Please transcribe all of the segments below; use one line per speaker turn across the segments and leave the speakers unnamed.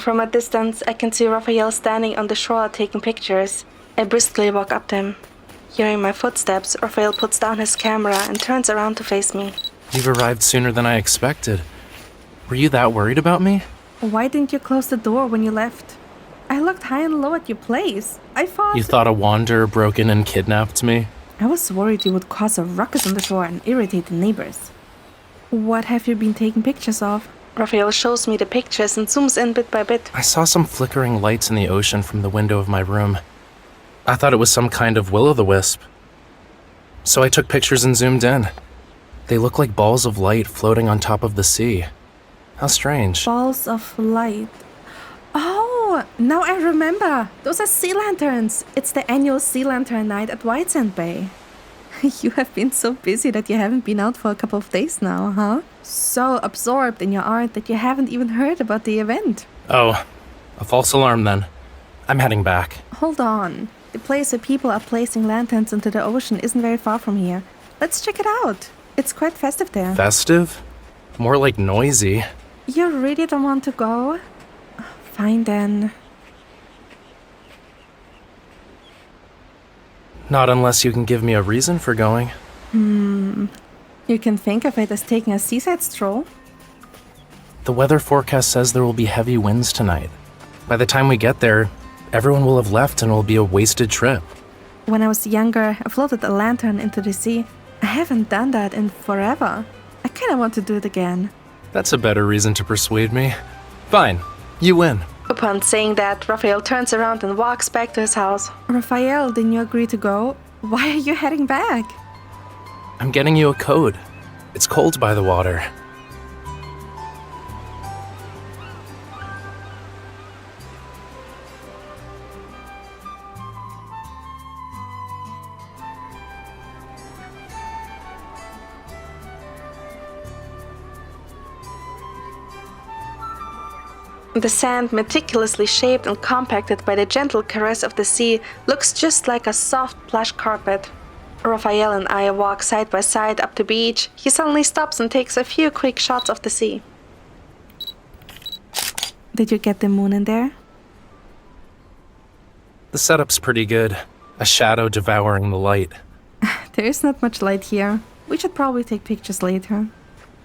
From a distance, I can see Rafayel standing on the shore taking pictures. I briskly walk up to him. Hearing my footsteps, Rafayel puts down his camera and turns around to face me.
You've arrived sooner than I expected. Were you that worried about me?
Why didn't you close the door when you left? I looked high and low at your place. I thought...
You thought a wanderer broke in and kidnapped me?
I was worried you would cause a ruckus on the shore and irritate the neighbors. What have you been taking pictures of?
Rafayel shows me the pictures and zooms in bit by bit.
I saw some flickering lights in the ocean from the window of my room. I thought it was some kind of will-o'-the-wisp. So I took pictures and zoomed in. They look like balls of light floating on top of the sea. How strange.
Balls of light. Oh, now I remember. Those are sea lanterns. It's the annual sea lantern night at Whitesand Bay. You have been so busy that you haven't been out for a couple of days now, huh? So absorbed in your art that you haven't even heard about the event.
Oh, a false alarm then. I'm heading back.
Hold on. The place where people are placing lanterns into the ocean isn't very far from here. Let's check it out. It's quite festive there.
Festive? More like noisy.
You really don't want to go? Fine then.
Not unless you can give me a reason for going.
You can think of it as taking a seaside stroll.
The weather forecast says there will be heavy winds tonight. By the time we get there, everyone will have left and it will be a wasted trip.
When I was younger, I floated a lantern into the sea. I haven't done that in forever. I kinda want to do it again.
That's a better reason to persuade me. Fine, you win.
Upon saying that, Rafayel turns around and walks back to his house.
Rafayel, didn't you agree to go? Why are you heading back?
I'm getting you a coat. It's cold by the water.
The sand, meticulously shaped and compacted by the gentle caress of the sea, looks just like a soft plush carpet. Rafayel and I walk side by side up the beach. He suddenly stops and takes a few quick shots of the sea.
Did you get the moon in there?
The setup's pretty good. A shadow devouring the light.
There is not much light here. We should probably take pictures later.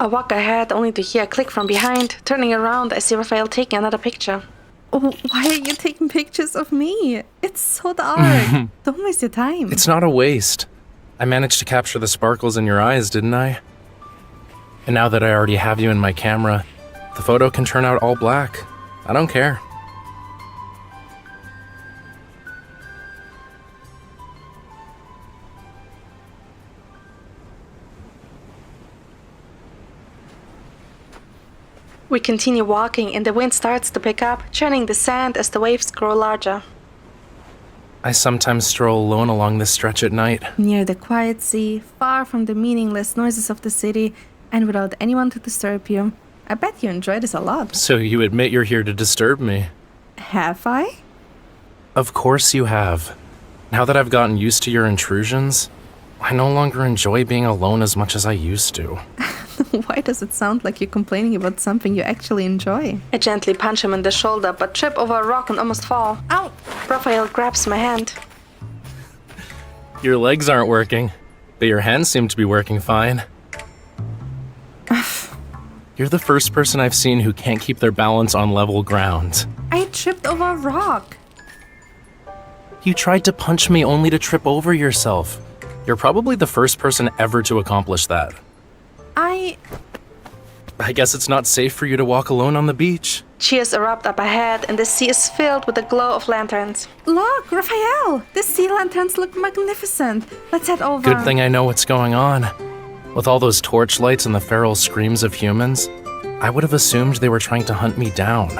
I walk ahead only to hear a click from behind. Turning around, I see Rafayel taking another picture.
Oh, why are you taking pictures of me? It's so dark. Don't waste your time.
It's not a waste. I managed to capture the sparkles in your eyes, didn't I? And now that I already have you in my camera, the photo can turn out all black. I don't care.
We continue walking and the wind starts to pick up, churning the sand as the waves grow larger.
I sometimes stroll alone along this stretch at night.
Near the quiet sea, far from the meaningless noises of the city, and without anyone to disturb you. I bet you enjoy this a lot.
So you admit you're here to disturb me?
Have I?
Of course you have. Now that I've gotten used to your intrusions, I no longer enjoy being alone as much as I used to.
Why does it sound like you're complaining about something you actually enjoy?
I gently punch him in the shoulder, but trip over a rock and almost fall.
Ow!
Rafayel grabs my hand.
Your legs aren't working, but your hands seem to be working fine. You're the first person I've seen who can't keep their balance on level ground.
I tripped over a rock.
You tried to punch me only to trip over yourself. You're probably the first person ever to accomplish that. I guess it's not safe for you to walk alone on the beach.
Cheers erupt up ahead and the sea is filled with the glow of lanterns.
Look, Rafayel! The sea lanterns look magnificent. Let's head over.
Good thing I know what's going on. With all those torchlights and the feral screams of humans, I would have assumed they were trying to hunt me down.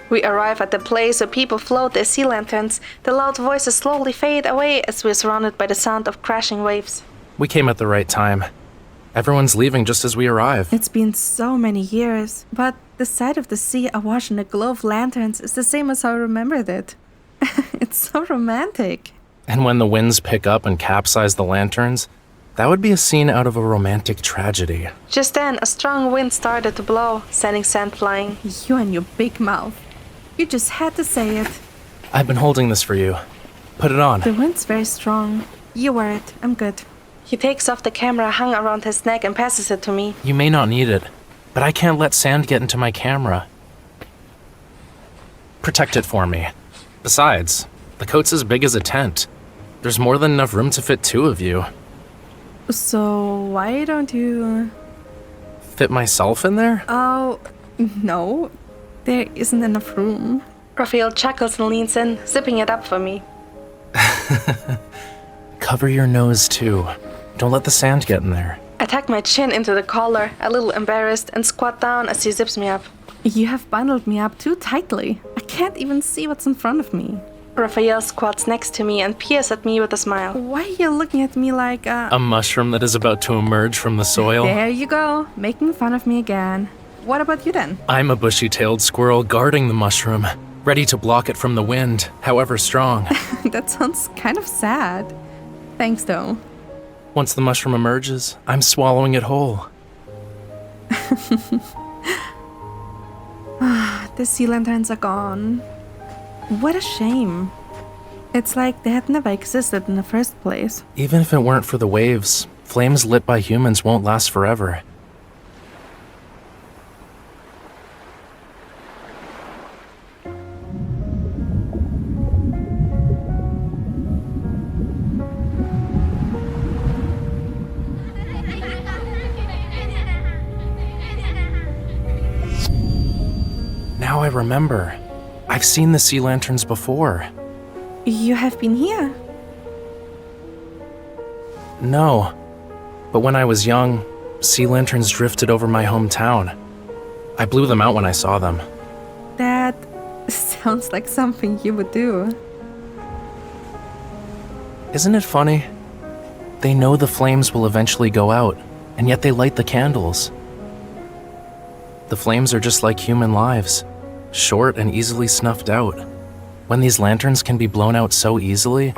We arrive at the place where people float their sea lanterns. The loud voices slowly fade away as we're surrounded by the sound of crashing waves.
We came at the right time. Everyone's leaving just as we arrive.
It's been so many years, but the sight of the sea awash in the glow of lanterns is the same as how I remembered it. It's so romantic.
And when the winds pick up and capsize the lanterns, that would be a scene out of a romantic tragedy.
Just then, a strong wind started to blow, sending sand flying.
You and your big mouth. You just had to say it.
I've been holding this for you. Put it on.
The wind's very strong. You wear it. I'm good.
He takes off the camera hung around his neck and passes it to me.
You may not need it, but I can't let sand get into my camera. Protect it for me. Besides, the coat's as big as a tent. There's more than enough room to fit 2 of you.
So, why don't you...
Fit myself in there?
Oh, no. There isn't enough room.
Rafayel chuckles and leans in, zipping it up for me.
Cover your nose, too. Don't let the sand get in there.
I tuck my chin into the collar, a little embarrassed, and squat down as he zips me up.
You have bundled me up too tightly. I can't even see what's in front of me.
Rafayel squats next to me and peers at me with a smile.
Why are you looking at me like
A mushroom that is about to emerge from the soil?
There you go, making fun of me again. What about you then?
I'm a bushy-tailed squirrel guarding the mushroom, ready to block it from the wind, however strong.
That sounds kind of sad. Thanks, though.
Once the mushroom emerges, I'm swallowing it whole.
The sea lanterns are gone. What a shame. It's like they had never existed in the first place.
Even if it weren't for the waves, flames lit by humans won't last forever. Now I remember. I've seen the sea lanterns before.
You have been here?
No. But when I was young, sea lanterns drifted over my hometown. I blew them out when I saw them.
That sounds like something you would do.
Isn't it funny? They know the flames will eventually go out, and yet they light the candles. The flames are just like human lives, short and easily snuffed out. When these lanterns can be blown out so easily,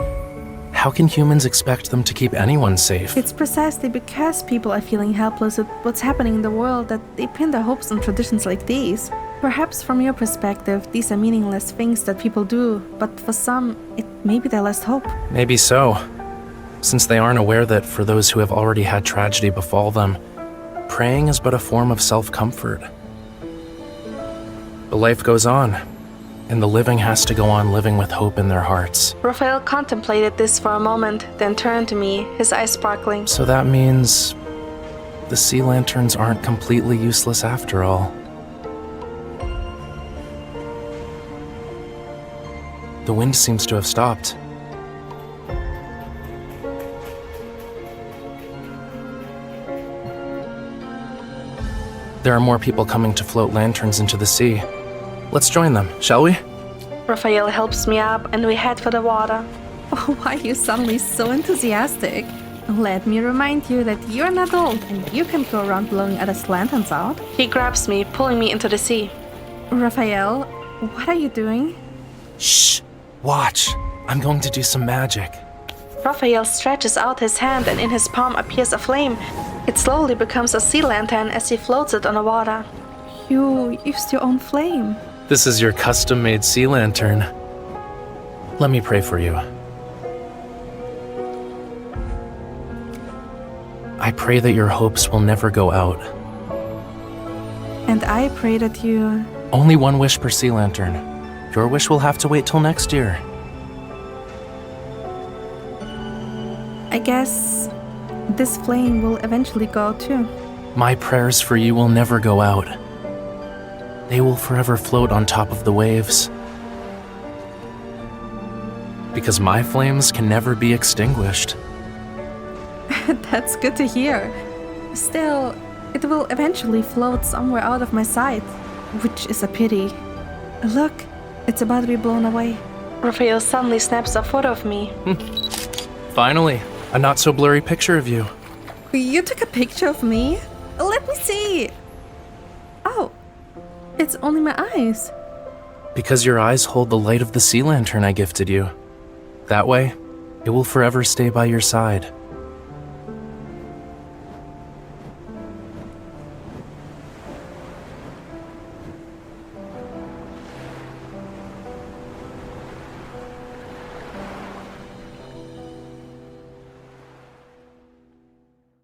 how can humans expect them to keep anyone safe?
It's precisely because people are feeling helpless at what's happening in the world that they pin their hopes on traditions like these. Perhaps from your perspective, these are meaningless things that people do, but for some, it may be their last hope.
Maybe so, since they aren't aware that for those who have already had tragedy befall them, praying is but a form of self-comfort. But life goes on, and the living has to go on living with hope in their hearts.
Rafayel contemplated this for a moment, then turned to me, his eyes sparkling.
So that means the sea lanterns aren't completely useless after all. The wind seems to have stopped. There are more people coming to float lanterns into the sea. Let's join them, shall we?
Rafayel helps me up and we head for the water.
Why are you suddenly so enthusiastic? Let me remind you that you're an adult and you can go around blowing others' lanterns out.
He grabs me, pulling me into the sea.
Raphael, what are you doing?
Shh! Watch! I'm going to do some magic.
Rafayel stretches out his hand and in his palm appears a flame. It slowly becomes a sea lantern as he floats it on the water.
You used your own flame.
This is your custom-made sea lantern. Let me pray for you. I pray that your hopes will never go out.
And I pray that you...
Only one wish per sea lantern. Your wish will have to wait till next year.
I guess this flame will eventually go out too.
My prayers for you will never go out. They will forever float on top of the waves. Because my flames can never be extinguished.
That's good to hear. Still, it will eventually float somewhere out of my sight, which is a pity. Look, it's about to be blown away.
Raphael suddenly snaps a photo of me.
Finally, a not so blurry picture of you.
You took a picture of me? Let me see. Oh, it's only my eyes.
Because your eyes hold the light of the sea lantern I gifted you. That way, it will forever stay by your side.